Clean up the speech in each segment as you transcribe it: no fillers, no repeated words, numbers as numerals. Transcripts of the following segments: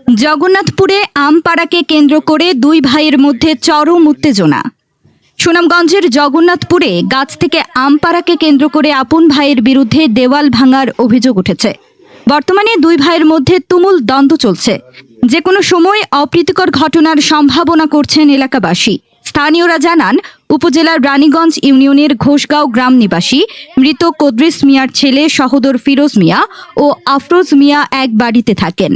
জগন্নাথপুরে আমপাড়াকে কেন্দ্র করে দুই ভাইয়ের মধ্যে চরম উত্তেজনা। সুনামগঞ্জের জগন্নাথপুরে গাছ থেকে আমপাড়াকে কেন্দ্র করে আপন ভাইয়ের বিরুদ্ধে দেওয়াল ভাঙার অভিযোগ উঠেছে। বর্তমানে দুই ভাইয়ের মধ্যে তুমুল দ্বন্দ্ব চলছে। যে কোনো সময় অপ্রীতিকর ঘটনার সম্ভাবনা করছেন এলাকাবাসী। স্থানীয়রা জানান, উপজেলার রানীগঞ্জ ইউনিয়নের ঘোষগাঁও গ্রাম নিবাসী মৃত কদ্রিস মিয়ার ছেলে সহোদর ফিরোজ মিয়া ও আফরোজ মিয়া এক বাড়িতে থাকেন।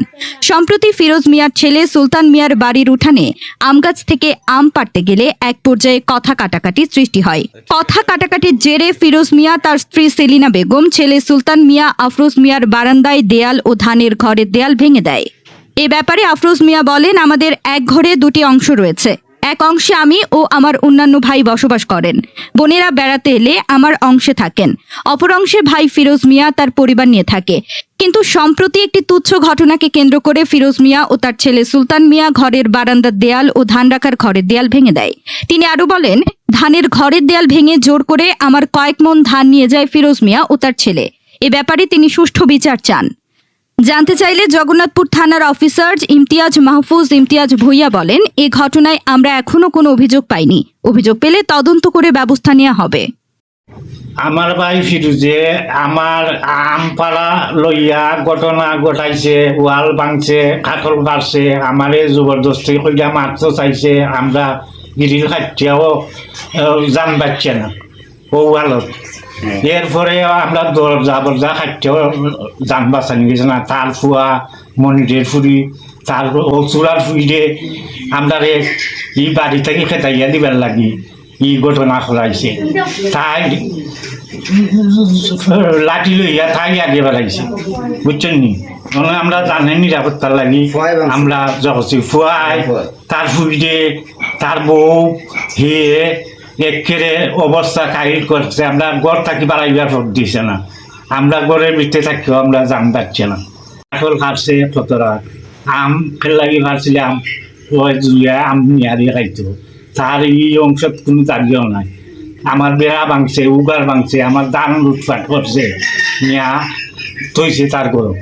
সম্প্রতি ফিরোজ মিয়ার ছেলে সুলতান মিয়ার বাড়ির উঠানে আমগাছ থেকে আম পাড়তে গেলে এক পর্যায়ে কথা কাটাকাটি সৃষ্টি হয়। কথা কাটাকাটির জেরে ফিরোজ মিয়া, তার স্ত্রী সেলিনা বেগম, ছেলে সুলতান মিয়া আফরোজ মিয়ার বারান্দায় দেয়াল ও ধানের ঘরের দেয়াল ভেঙে দেয়। এ ব্যাপারে আফরোজ মিয়া বলেন, আমাদের এক ঘরে দুটি অংশ রয়েছে। এক অংশে আমি ও আমার অন্যান্য ভাই বসবাস করেন। বোনেরা বেড়াতে এলে আমার অংশে থাকেন। অপর অংশে ভাই ফিরোজ মিয়া তার পরিবার নিয়ে থাকে। কিন্তু সম্প্রতি একটি তুচ্ছ ঘটনাকে কেন্দ্র করে ফিরোজ মিয়া ও তার ছেলে সুলতান মিয়া ঘরের বারান্দার দেয়াল ও ধান রাখার ঘরের দেয়াল ভেঙে দেয়। তিনি আরো বলেন, ধানের ঘরের দেয়াল ভেঙে জোর করে আমার কয়েক মন ধান নিয়ে যায় ফিরোজ মিয়া ও তার ছেলে। এ ব্যাপারে তিনি সুষ্ঠু বিচার চান। জানতে চাইলে জগন্নাথপুর থানার অফিসার ইমতিয়াজ ভুইয়া বলেন, এ ঘটনায় আমরা এখনো কোনো অভিযোগ পাইনি। অভিযোগ পেলে তদন্ত করে ব্যবস্থা নেওয়া হবে। আমার ভাই ফিরুজে আমার আমপাড়া লইয়া ঘটনা ঘটাইছে, ওয়াল ভাঙছে, কাঠল কাটছে, আমারে জবরদস্তি কইয়া মারতে চাইছে। আমরা গিরিল খাটিয়াও জান পাচ্ছে না ও ওয়ালত। এরপরে আমরা দরজা খাটিয়াও জান বাঁচানি গেছে না। তার ফুয়া মনিরের ফুরি, তার ও চূড়ার ফুড়িরে আমরা এই বাড়ি থেকে খেতাইয়া দিবার লাগি এই ঘটনা করাইছে। তাই লাঠি লইয়া তাই আগে বেড়াইছে, বুঝছেন নি। আমরা জানেন নিরাপত্তার লাগি আমরা যখন ফুয়াই তার ফুড়িরে তার বউ হে একেরে অবস্থা কাহিল করছে। আমরা ঘর থাকি বাড়াইবার ভোট দিছে না। আমরা ঘরের ভিতরে থাকিও আমরা জান পাচ্ছি না। আসল কাটছে কতরা আম লাগি পারছিলাম, ওই জুলিয়া আম নিয়ারি খাইতো। তার এই অংশত কোনো দাঁড়িয়েও নাই। আমার বেড়া ভাঙছে, উগার ভাঙছে, আমার দান লুটপাট করছে, নিয়া থইছে তার গরম।